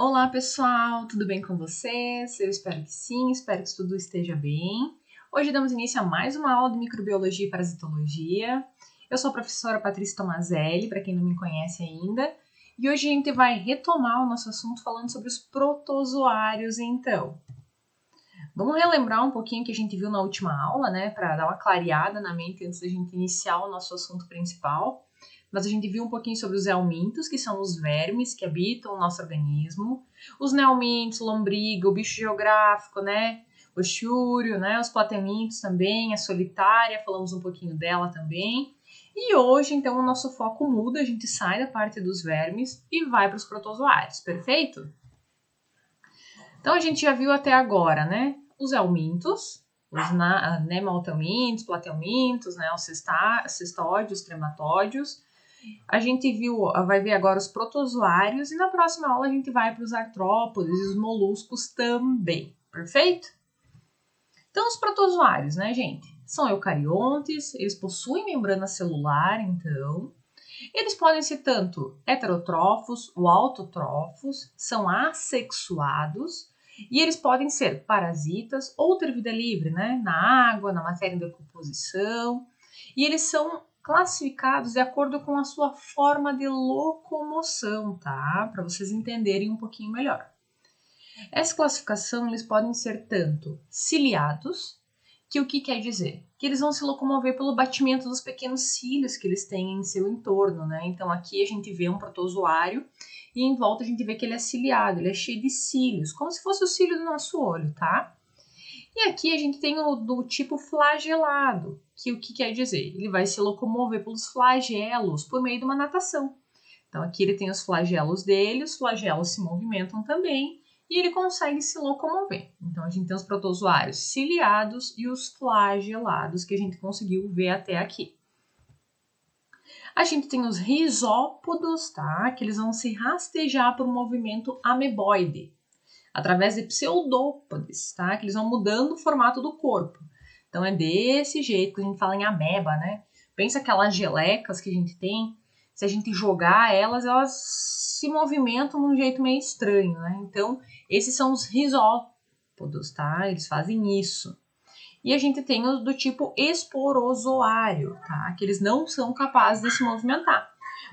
Olá pessoal, tudo bem com vocês? Eu espero que sim, espero que tudo esteja bem. Hoje damos início a mais uma aula de microbiologia e parasitologia. Eu sou a professora Patrícia Tomazelli, para quem não me conhece ainda, e hoje a gente vai retomar o nosso assunto falando sobre os protozoários, então. Vamos relembrar um pouquinho o que a gente viu na última aula, né, para dar uma clareada na mente antes da gente iniciar o nosso assunto principal. Mas a gente viu um pouquinho sobre os helmintos, que são os vermes que habitam o nosso organismo, os neomintos, lombriga, o bicho geográfico, né, o chiúrio, né, os platemitos também, a solitária, falamos um pouquinho dela também. E hoje, então, o nosso foco muda, a gente sai da parte dos vermes e vai para os protozoários, perfeito? Então, a gente já viu até agora, né, os helmintos, os nemalteomintos, platelmintos, né, os cestódios, trematódios. A gente vai ver agora os protozoários e na próxima aula a gente vai para os artrópodes e os moluscos também, perfeito? Então, os protozoários, né, gente? São eucariontes, eles possuem membrana celular, então. Eles podem ser tanto heterotrófos ou autotrófos, são assexuados, e eles podem ser parasitas ou ter vida livre, né? Na água, na matéria em decomposição. E eles são classificados de acordo com a sua forma de locomoção, tá? Para vocês entenderem um pouquinho melhor. Essa classificação, eles podem ser tanto ciliados, que o que quer dizer? Que eles vão se locomover pelo batimento dos pequenos cílios que eles têm em seu entorno, né? Então aqui a gente vê um protozoário e em volta a gente vê que ele é ciliado, ele é cheio de cílios, como se fosse o cílio do nosso olho, tá? E aqui a gente tem o do tipo flagelado, que o que quer dizer? Ele vai se locomover pelos flagelos por meio de uma natação. Então aqui ele tem os flagelos dele, os flagelos se movimentam também e ele consegue se locomover. Então a gente tem os protozoários ciliados e os flagelados que a gente conseguiu ver até aqui. A gente tem os risópodos, tá? Que eles vão se rastejar por um movimento ameboide, através de pseudópodes, tá? Que eles vão mudando o formato do corpo. Então é desse jeito que a gente fala em ameba, né? Pensa aquelas gelecas que a gente tem, se a gente jogar elas, elas se movimentam de um jeito meio estranho, né? Então, esses são os risópodos, tá? Eles fazem isso. E a gente tem os do tipo esporozoário, tá? Que eles não são capazes de se movimentar,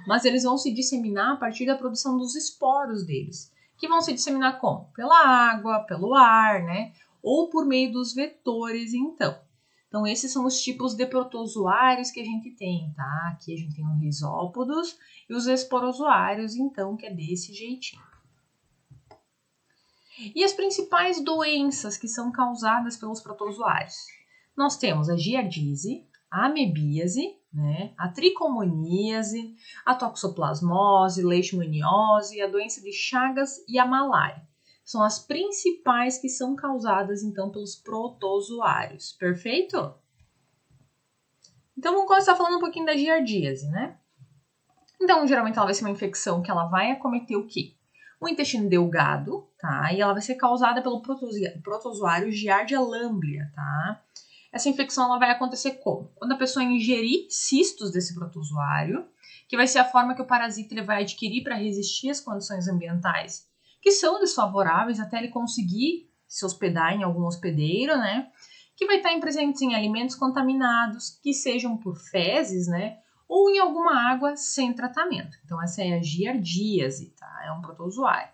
mas eles vão se disseminar a partir da produção dos esporos deles, que vão se disseminar como? Pela água, pelo ar, né? Ou por meio dos vetores, então. Então, esses são os tipos de protozoários que a gente tem, tá? Aqui a gente tem os risópodos e os esporozoários, então, que é desse jeitinho. E as principais doenças que são causadas pelos protozoários? Nós temos a giardíase, a amebíase, né, a tricomoníase, a toxoplasmose, leishmaniose, a doença de Chagas e a malária. São as principais que são causadas, então, pelos protozoários. Perfeito? Então, vamos começar falando um pouquinho da giardíase, né? Então, geralmente ela vai ser uma infecção que ela vai acometer o quê? O intestino delgado, tá? E ela vai ser causada pelo protozoário Giardia lamblia, tá? Essa infecção ela vai acontecer como? Quando a pessoa ingerir cistos desse protozoário, que vai ser a forma que o parasita ele vai adquirir para resistir às condições ambientais que são desfavoráveis até ele conseguir se hospedar em algum hospedeiro, né? Que vai estar presentes em alimentos contaminados, que sejam por fezes, né? Ou em alguma água sem tratamento. Então, essa é a giardíase, tá? É um protozoário.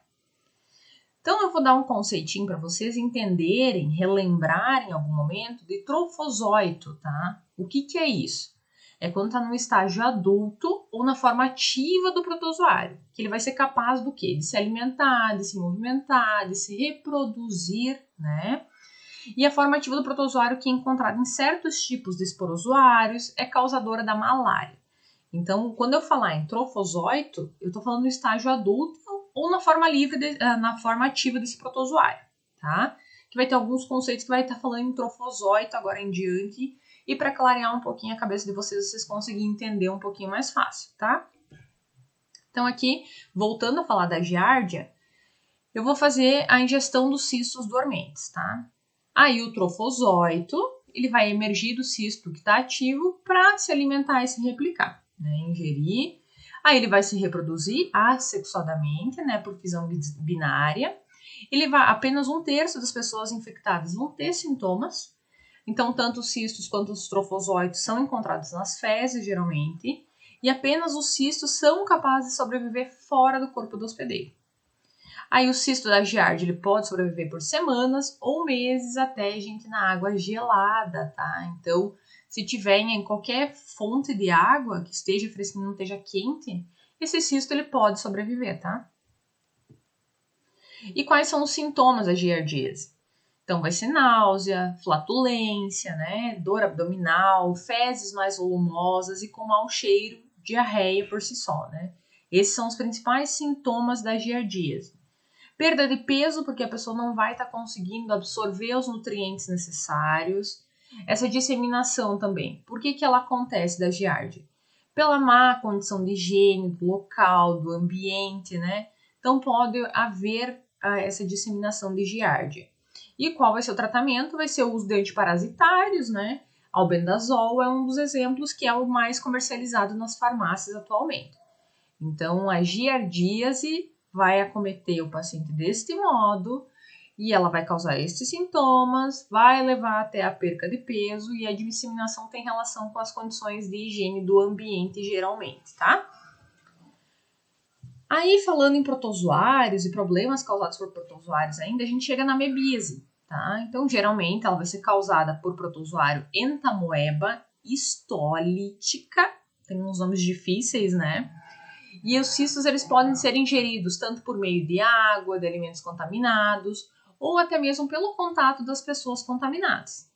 Então, eu vou dar um conceitinho para vocês entenderem, relembrarem em algum momento de trofozóito, tá? O que é isso? É quando está no estágio adulto ou na forma ativa do protozoário, que ele vai ser capaz do quê? De se alimentar, de se movimentar, de se reproduzir, né? E a forma ativa do protozoário, que é encontrada em certos tipos de esporozoários, é causadora da malária. Então, quando eu falar em trofozóito, eu estou falando no estágio adulto ou na forma livre, na forma ativa desse protozoário, tá? Que vai ter alguns conceitos que vai estar falando em trofozóito agora em diante, e para clarear um pouquinho a cabeça de vocês, vocês conseguirem entender um pouquinho mais fácil, tá? Então aqui, voltando a falar da giardia, eu vou fazer a ingestão dos cistos dormentes, tá? Aí o trofozóito, ele vai emergir do cisto que está ativo para se alimentar e se replicar, né? Ingerir. Aí ele vai se reproduzir assexuadamente, né, por fisão binária. Apenas 1/3 das pessoas infectadas vão ter sintomas. Então, tanto os cistos quanto os trofozoitos são encontrados nas fezes, geralmente. E apenas os cistos são capazes de sobreviver fora do corpo do hospedeiro. Aí o cisto da Giardia, ele pode sobreviver por semanas ou meses até, gente, na água gelada, tá? Então, se tiver em qualquer fonte de água que esteja fresquinha, não esteja quente, esse cisto ele pode sobreviver, tá? E quais são os sintomas da giardíase? Então, vai ser náusea, flatulência, né? Dor abdominal, fezes mais volumosas e com mau cheiro, diarreia por si só, né? Esses são os principais sintomas da giardíase. Perda de peso, porque a pessoa não vai estar conseguindo absorver os nutrientes necessários. Essa disseminação também. Por que ela acontece da giardia? Pela má condição de higiene do local, do ambiente, né? Então pode haver essa disseminação de giardia. E qual vai ser o tratamento? Vai ser o uso de antiparasitários, né? Albendazol é um dos exemplos que é o mais comercializado nas farmácias atualmente. Então, a giardíase vai acometer o paciente deste modo e ela vai causar estes sintomas, vai levar até a perca de peso e a disseminação tem relação com as condições de higiene do ambiente, geralmente, tá? Aí, falando em protozoários e problemas causados por protozoários ainda, a gente chega na amebíase, tá? Então, geralmente, ela vai ser causada por protozoário entamoeba histolítica, tem uns nomes difíceis, né? E os cistos eles podem ser ingeridos tanto por meio de água, de alimentos contaminados, ou até mesmo pelo contato das pessoas contaminadas.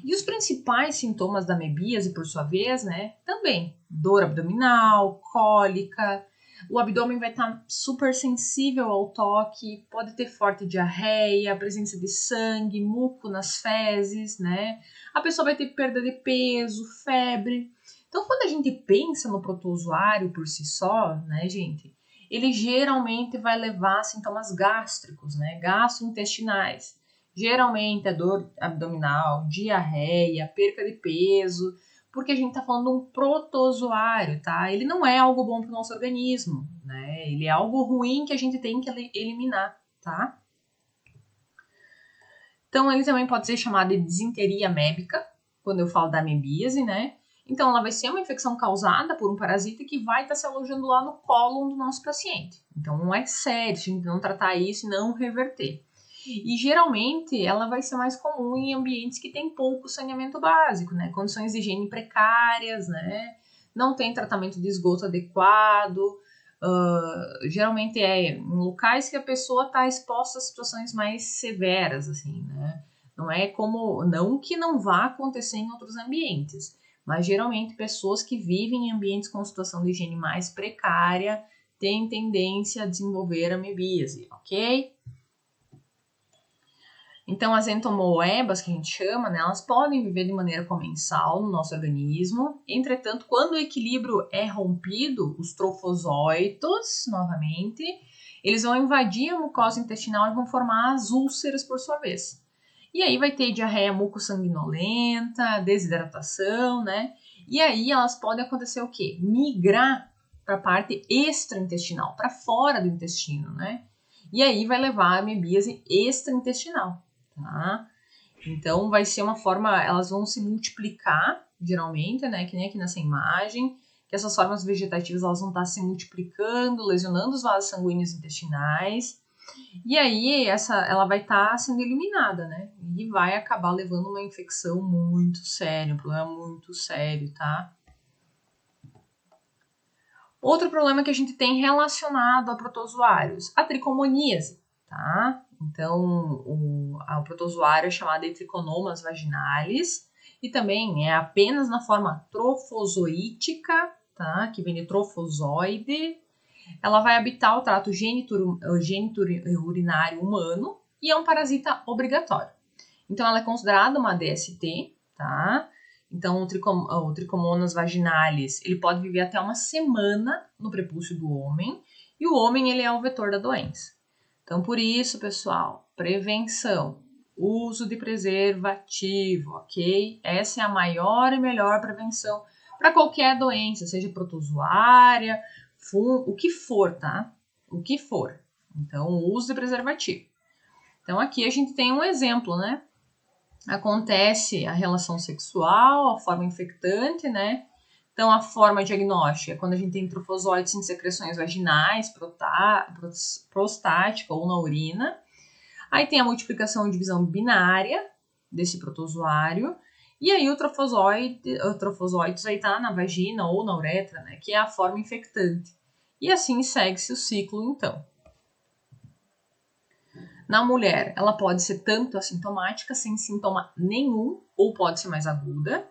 E os principais sintomas da amebíase, por sua vez, né, também dor abdominal, cólica, o abdômen vai estar super sensível ao toque, pode ter forte diarreia, presença de sangue, muco nas fezes, né? A pessoa vai ter perda de peso, febre. Então, quando a gente pensa no protozoário por si só, né, gente, ele geralmente vai levar a sintomas gástricos, né, gastrointestinais. Geralmente é dor abdominal, diarreia, perca de peso, porque a gente está falando de um protozoário, tá? Ele não é algo bom para o nosso organismo, né? Ele é algo ruim que a gente tem que eliminar, tá? Então, ele também pode ser chamado de disenteria amébica, quando eu falo da amebíase, né? Então, ela vai ser uma infecção causada por um parasita que vai estar se alojando lá no cólon do nosso paciente. Então, não é sério, a gente não tratar isso e não reverter. E, geralmente, ela vai ser mais comum em ambientes que tem pouco saneamento básico, né? Condições de higiene precárias, né? Não tem tratamento de esgoto adequado. Geralmente é em locais que a pessoa está exposta a situações mais severas, assim, né? Não que não vá acontecer em outros ambientes, mas geralmente pessoas que vivem em ambientes com situação de higiene mais precária têm tendência a desenvolver amebíase, ok? Então, as entomoebas, que a gente chama, né, elas podem viver de maneira comensal no nosso organismo. Entretanto, quando o equilíbrio é rompido, os trofozoitos, novamente, eles vão invadir a mucosa intestinal e vão formar as úlceras por sua vez. E aí vai ter diarreia mucossanguinolenta, desidratação, né? E aí elas podem acontecer o quê? Migrar para a parte extraintestinal, para fora do intestino, né? E aí vai levar a amebíase extraintestinal, tá? Então vai ser uma forma, elas vão se multiplicar, geralmente, né? Que nem aqui nessa imagem, que essas formas vegetativas elas vão estar se multiplicando, lesionando os vasos sanguíneos intestinais. E aí ela vai estar sendo eliminada, né? E vai acabar levando uma infecção muito séria, um problema muito sério, tá? Outro problema que a gente tem relacionado a protozoários, a tricomoníase, tá? Então, o protozoário é chamado de Trichomonas vaginalis e também é apenas na forma trofozoítica, tá? Que vem de trofozoide. Ela vai habitar o trato geniturinário humano e é um parasita obrigatório. Então, ela é considerada uma DST, tá? Então, o Trichomonas vaginalis, ele pode viver até uma semana no prepúcio do homem e o homem, ele é o vetor da doença. Então, por isso, pessoal, prevenção, uso de preservativo, ok? Essa é a maior e melhor prevenção para qualquer doença, seja protozoária, o que for, tá? O que for. Então, o uso de preservativo. Então, aqui a gente tem um exemplo, né? Acontece a relação sexual, a forma infectante, né? Então, a forma diagnóstica é quando a gente tem trofozoides em secreções vaginais, prostática ou na urina. Aí tem a multiplicação e divisão binária desse protozoário. E aí o trofosóides aí tá na vagina ou na uretra, né? Que é a forma infectante. E assim segue-se o ciclo, então. Na mulher, ela pode ser tanto assintomática, sem sintoma nenhum, ou pode ser mais aguda.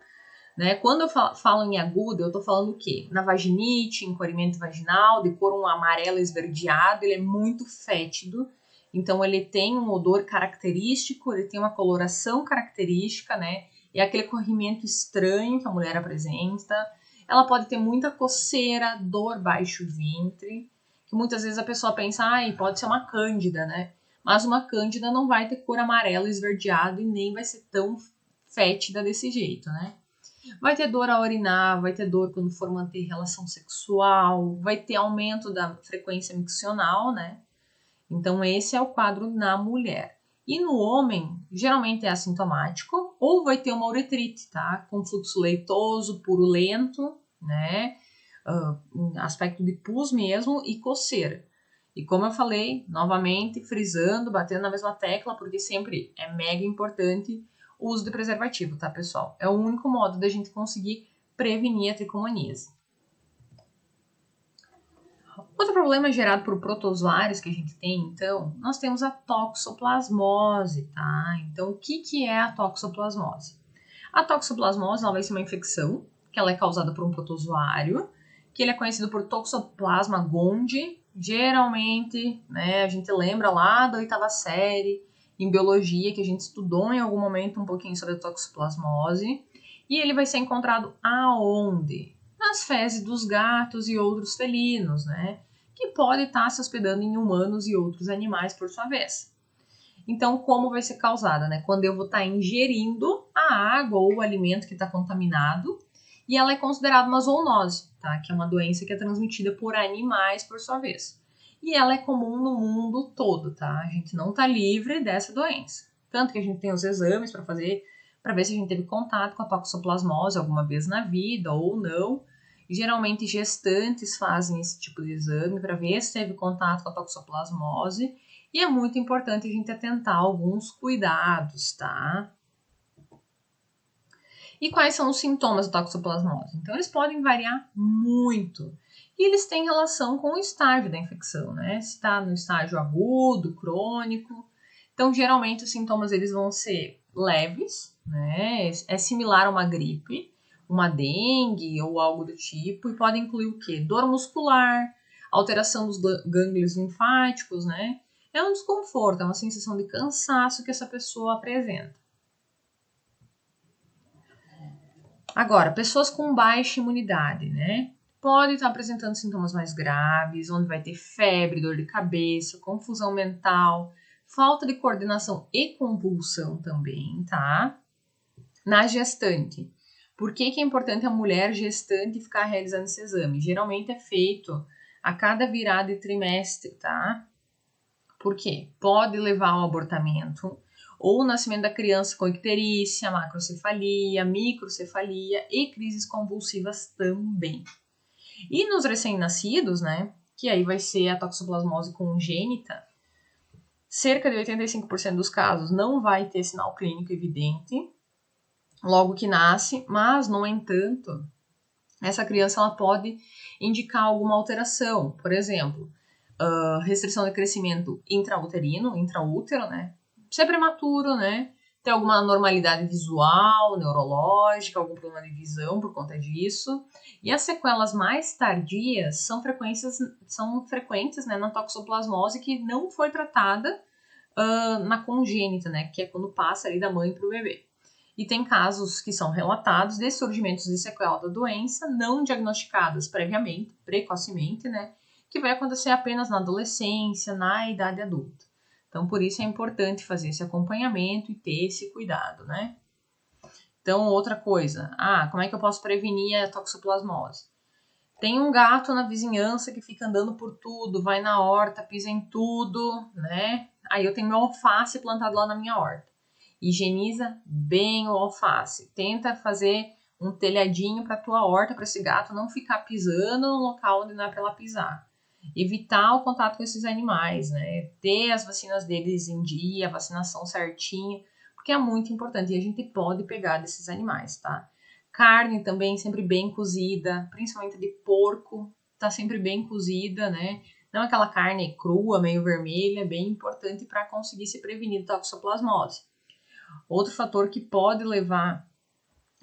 Né? Quando eu falo em aguda, eu estou falando o quê? Na vaginite, encorrimento vaginal, de cor um amarelo esverdeado, ele é muito fétido, então ele tem um odor característico, ele tem uma coloração característica, né? E aquele corrimento estranho que a mulher apresenta. Ela pode ter muita coceira, dor baixo ventre, que muitas vezes a pessoa pensa, pode ser uma cândida, né? Mas uma cândida não vai ter cor amarela esverdeado e nem vai ser tão fétida desse jeito, né? Vai ter dor a urinar, vai ter dor quando for manter relação sexual, vai ter aumento da frequência miccional, né? Então, esse é o quadro na mulher. E no homem, geralmente é assintomático, ou vai ter uma uretrite, tá? Com fluxo leitoso, purulento, né? Aspecto de pus mesmo e coceira. E como eu falei, novamente, frisando, batendo na mesma tecla, porque sempre é mega importante o uso de preservativo, tá, pessoal? É o único modo da gente conseguir prevenir a tricomoníase. Outro problema gerado por protozoários que a gente tem, então, nós temos a toxoplasmose, tá? Então, o que é a toxoplasmose? A toxoplasmose, ela vai ser uma infecção, que ela é causada por um protozoário, que ele é conhecido por Toxoplasma gondii. Geralmente, né, a gente lembra lá da 8ª série, em biologia, que a gente estudou em algum momento um pouquinho sobre a toxoplasmose. E ele vai ser encontrado aonde? Nas fezes dos gatos e outros felinos, né? Que pode estar se hospedando em humanos e outros animais por sua vez. Então, como vai ser causada, né? Quando eu vou estar ingerindo a água ou o alimento que está contaminado, e ela é considerada uma zoonose, tá? Que é uma doença que é transmitida por animais por sua vez. E ela é comum no mundo todo, tá? A gente não está livre dessa doença. Tanto que a gente tem os exames para fazer, para ver se a gente teve contato com a toxoplasmose alguma vez na vida ou não. E, geralmente, gestantes fazem esse tipo de exame para ver se teve contato com a toxoplasmose. E é muito importante a gente atentar a alguns cuidados, tá? E quais são os sintomas da toxoplasmose? Então, eles podem variar muito. E eles têm relação com o estágio da infecção, né? Se está no estágio agudo, crônico. Então, geralmente, os sintomas eles vão ser leves, né? É similar a uma gripe, uma dengue ou algo do tipo. E pode incluir o quê? Dor muscular, alteração dos gânglios linfáticos, né? É um desconforto, é uma sensação de cansaço que essa pessoa apresenta. Agora, pessoas com baixa imunidade, né? Podem estar apresentando sintomas mais graves, onde vai ter febre, dor de cabeça, confusão mental, falta de coordenação e compulsão também, tá? Na gestante. Por que é importante a mulher gestante ficar realizando esse exame? Geralmente é feito a cada virada de trimestre, tá? Por quê? Pode levar ao abortamento ou o nascimento da criança com icterícia, macrocefalia, microcefalia e crises convulsivas também. E nos recém-nascidos, né, que aí vai ser a toxoplasmose congênita, cerca de 85% dos casos não vai ter sinal clínico evidente logo que nasce, mas, no entanto, essa criança ela pode indicar alguma alteração, por exemplo, restrição de crescimento intraútero, né? Ser prematuro, né? Ter alguma anormalidade visual, neurológica, algum problema de visão por conta disso. E as sequelas mais tardias são frequentes, né, na toxoplasmose que não foi tratada na congênita, né? Que é quando passa ali da mãe para o bebê. E tem casos que são relatados de surgimentos de sequela da doença não diagnosticadas precocemente, né? Que vai acontecer apenas na adolescência, na idade adulta. Então, por isso é importante fazer esse acompanhamento e ter esse cuidado, né? Então, outra coisa, como é que eu posso prevenir a toxoplasmose? Tem um gato na vizinhança que fica andando por tudo, vai na horta, pisa em tudo, né? Aí eu tenho meu alface plantado lá na minha horta. Higieniza bem o alface. Tenta fazer um telhadinho para tua horta, para esse gato não ficar pisando no local onde não é para ela pisar. Evitar o contato com esses animais, né? Ter as vacinas deles em dia, a vacinação certinha, porque é muito importante e a gente pode pegar desses animais, tá? Carne também sempre bem cozida, principalmente de porco, tá sempre bem cozida, né? Não aquela carne crua, meio vermelha, bem importante para conseguir se prevenir da toxoplasmose. Outro fator que pode levar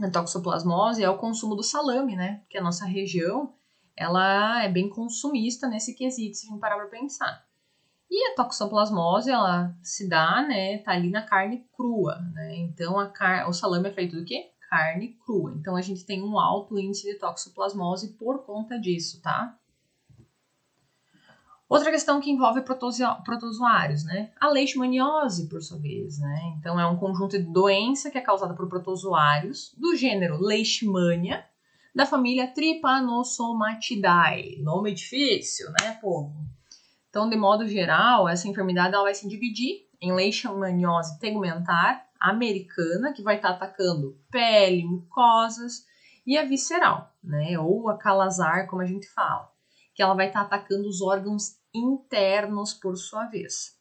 a toxoplasmose é o consumo do salame, né? Porque a nossa região, ela é bem consumista nesse quesito, se a gente parar para pensar. E a toxoplasmose, ela se dá, né? Tá ali na carne crua, né? Então, o salame é feito do quê? Carne crua. Então, a gente tem um alto índice de toxoplasmose por conta disso, tá? Outra questão que envolve protozoários, né? A leishmaniose, por sua vez, né? Então, é um conjunto de doença que é causada por protozoários do gênero Leishmania, da família Trypanosomatidae. Nome difícil, né, povo? Então, de modo geral, essa enfermidade ela vai se dividir em leishmaniose tegumentar americana, que vai estar atacando pele, mucosas, e a visceral, né? Ou a calazar, como a gente fala, que ela vai estar atacando os órgãos internos por sua vez.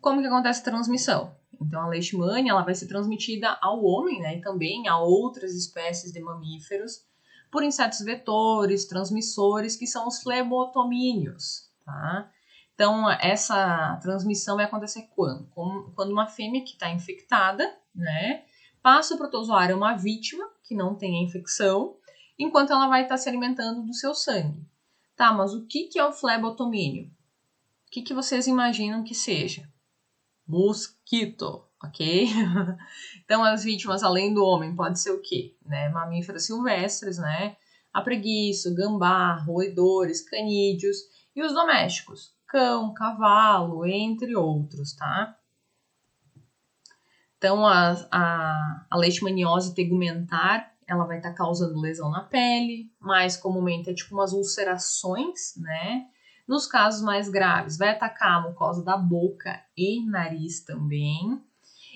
Como que acontece a transmissão? Então, a leishmania ela vai ser transmitida ao homem, né, e também a outras espécies de mamíferos por insetos vetores, transmissores, que são os flebotomíneos, tá? Então, essa transmissão vai acontecer quando? Quando uma fêmea que está infectada, né, passa o protozoário a uma vítima que não tem a infecção, enquanto ela vai estar se alimentando do seu sangue. Tá, mas o que é o flebotomínio? O que vocês imaginam que seja? Mosquito, ok? Então, as vítimas, além do homem, pode ser o quê? Né? Mamíferos silvestres, né? A preguiça, gambá, roedores, canídeos. E os domésticos, cão, cavalo, entre outros, tá? Então, a leishmaniose tegumentar, ela vai estar causando lesão na pele, mais comumente é tipo umas ulcerações, né? Nos casos mais graves, vai atacar a mucosa da boca e nariz também.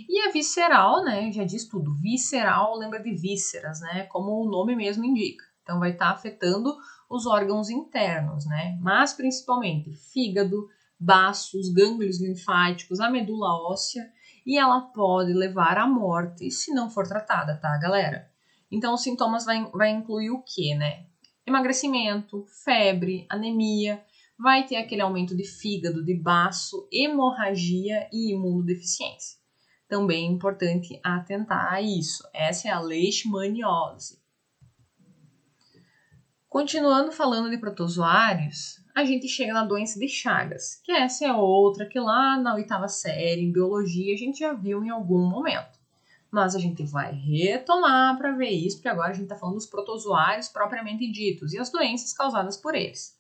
E a visceral, né? Já diz tudo. Visceral lembra de vísceras, né? Como o nome mesmo indica. Então, vai estar afetando os órgãos internos, né? Mas principalmente fígado, baços, gânglios linfáticos, a medula óssea. E ela pode levar à morte se não for tratada, tá, galera? Então, os sintomas vai incluir o quê, né? Emagrecimento, febre, anemia, vai ter aquele aumento de fígado, de baço, hemorragia e imunodeficiência. Também é importante atentar a isso. Essa é a leishmaniose. Continuando falando de protozoários, a gente chega na doença de Chagas, que essa é outra que lá na 8ª série, em biologia, a gente já viu em algum momento. Mas a gente vai retomar para ver isso, porque agora a gente está falando dos protozoários propriamente ditos e as doenças causadas por eles.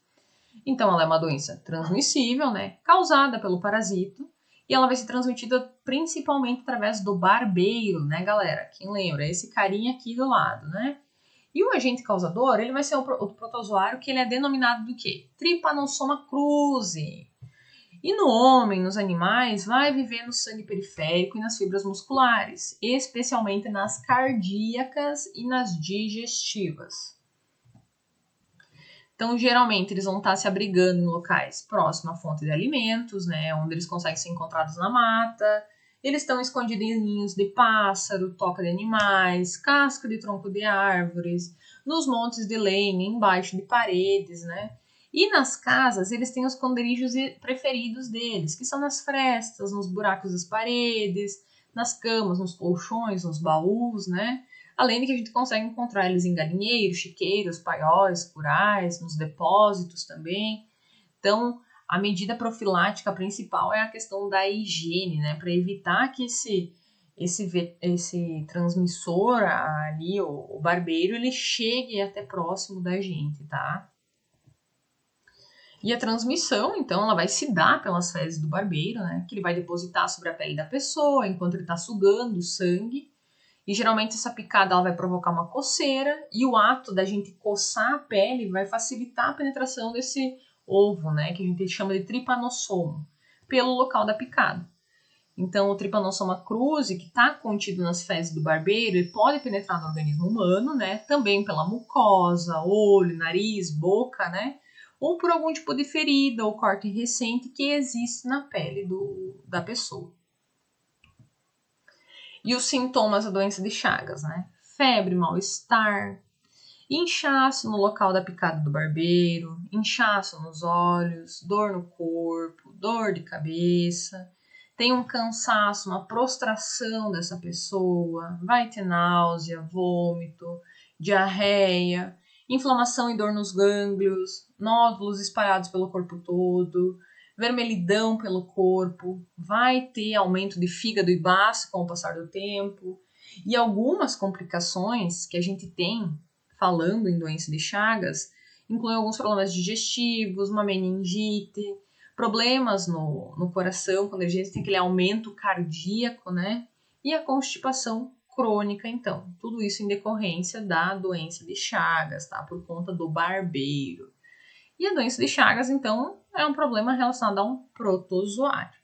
Então, ela é uma doença transmissível, né, causada pelo parasito, e ela vai ser transmitida principalmente através do barbeiro, né, galera? Quem lembra? Esse carinha aqui do lado, né? E o agente causador, ele vai ser o protozoário que ele é denominado do quê? Trypanosoma cruzi. E no homem, nos animais, vai viver no sangue periférico e nas fibras musculares, especialmente nas cardíacas e nas digestivas. Então, geralmente, eles vão estar se abrigando em locais próximos à fonte de alimentos, né, onde eles conseguem ser encontrados na mata. Eles estão escondidos em ninhos de pássaro, toca de animais, casca de tronco de árvores, nos montes de lenha, embaixo de paredes, né? E nas casas, eles têm os esconderijos preferidos deles, que são nas frestas, nos buracos das paredes, nas camas, nos colchões, nos baús, né? Além de que a gente consegue encontrar eles em galinheiros, chiqueiros, paióis, curais, nos depósitos também. Então, a medida profilática principal é a questão da higiene, né? Para evitar que esse transmissor ali, o barbeiro, ele chegue até próximo da gente, tá? E a transmissão, então, ela vai se dar pelas fezes do barbeiro, né? Que ele vai depositar sobre a pele da pessoa enquanto ele está sugando o sangue. E geralmente essa picada ela vai provocar uma coceira e o ato da gente coçar a pele vai facilitar a penetração desse ovo, né, que a gente chama de trypanossomo, pelo local da picada. Então, o Trypanosoma cruzi, que está contido nas fezes do barbeiro, ele pode penetrar no organismo humano, né? Também pela mucosa, olho, nariz, boca, né? Ou por algum tipo de ferida ou corte recente que existe na pele da pessoa. E os sintomas da doença de Chagas, né? Febre, mal-estar, inchaço no local da picada do barbeiro, inchaço nos olhos, dor no corpo, dor de cabeça, tem um cansaço, uma prostração dessa pessoa, vai ter náusea, vômito, diarreia, inflamação e dor nos gânglios, nódulos espalhados pelo corpo todo, vermelhidão pelo corpo, vai ter aumento de fígado e baço com o passar do tempo, e algumas complicações que a gente tem falando em doença de Chagas incluem alguns problemas digestivos, uma meningite, problemas no coração, quando a gente tem aquele aumento cardíaco, né? E a constipação crônica, então. Tudo isso em decorrência da doença de Chagas, tá? Por conta do barbeiro. E a doença de Chagas, então, é um problema relacionado a um protozoário.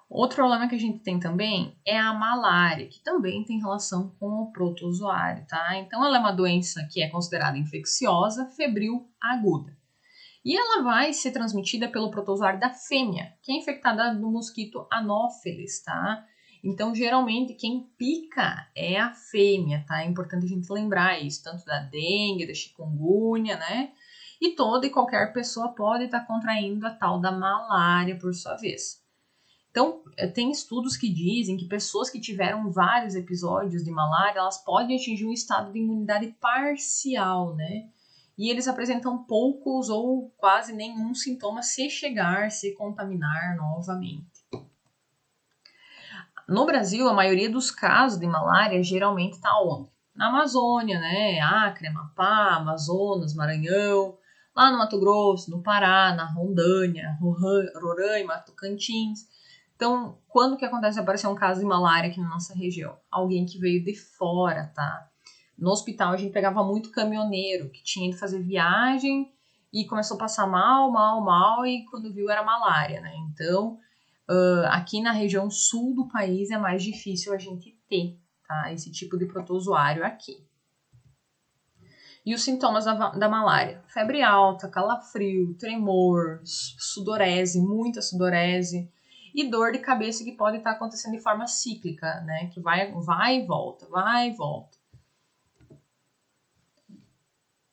Outro problema que a gente tem também é a malária, que também tem relação com o protozoário, tá? Então, ela é uma doença que é considerada infecciosa, febril, aguda. E ela vai ser transmitida pelo protozoário da fêmea, que é infectada do mosquito Anopheles, tá? Então, geralmente, quem pica é a fêmea, tá? É importante a gente lembrar isso, tanto da dengue, da chikungunya, né? E toda e qualquer pessoa pode estar contraindo a tal da malária, por sua vez. Então, tem estudos que dizem que pessoas que tiveram vários episódios de malária, elas podem atingir um estado de imunidade parcial, né? E eles apresentam poucos ou quase nenhum sintoma se contaminar novamente. No Brasil, a maioria dos casos de malária geralmente está onde? Na Amazônia, né? Acre, Amapá, Amazonas, Maranhão, lá no Mato Grosso, no Pará, na Rondônia, Roraima, Tocantins. Então, quando que acontece aparecer um caso de malária aqui na nossa região? Alguém que veio de fora, tá? No hospital a gente pegava muito caminhoneiro que tinha ido fazer viagem e começou a passar mal e quando viu era malária, né? Então, aqui na região sul do país é mais difícil a gente ter, tá? Esse tipo de protozoário aqui. E os sintomas da malária? Febre alta, calafrio, tremor, sudorese, muita sudorese e dor de cabeça que pode estar acontecendo de forma cíclica, né? Que vai e volta, vai e volta.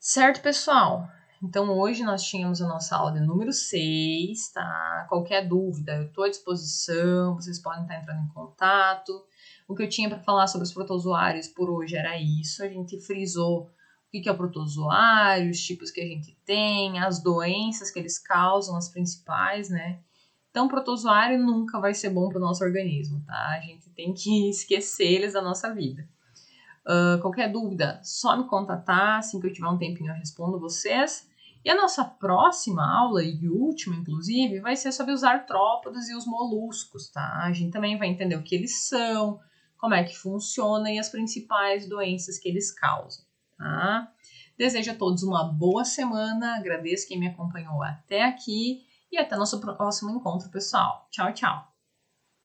Certo, pessoal? Então, hoje nós tínhamos a nossa aula de número 6, tá? Qualquer dúvida, eu estou à disposição, vocês podem estar entrando em contato. O que eu tinha para falar sobre os protozoários por hoje era isso. A gente frisou o que é o protozoário, os tipos que a gente tem, as doenças que eles causam, as principais, né? Então, protozoário nunca vai ser bom para o nosso organismo, tá? A gente tem que esquecer eles da nossa vida. Qualquer dúvida, só me contatar, assim que eu tiver um tempinho eu respondo vocês. E a nossa próxima aula, e última inclusive, vai ser sobre os artrópodos e os moluscos, tá? A gente também vai entender o que eles são, como é que funciona e as principais doenças que eles causam, tá? Desejo a todos uma boa semana, agradeço quem me acompanhou até aqui e até nosso próximo encontro, pessoal. Tchau, tchau!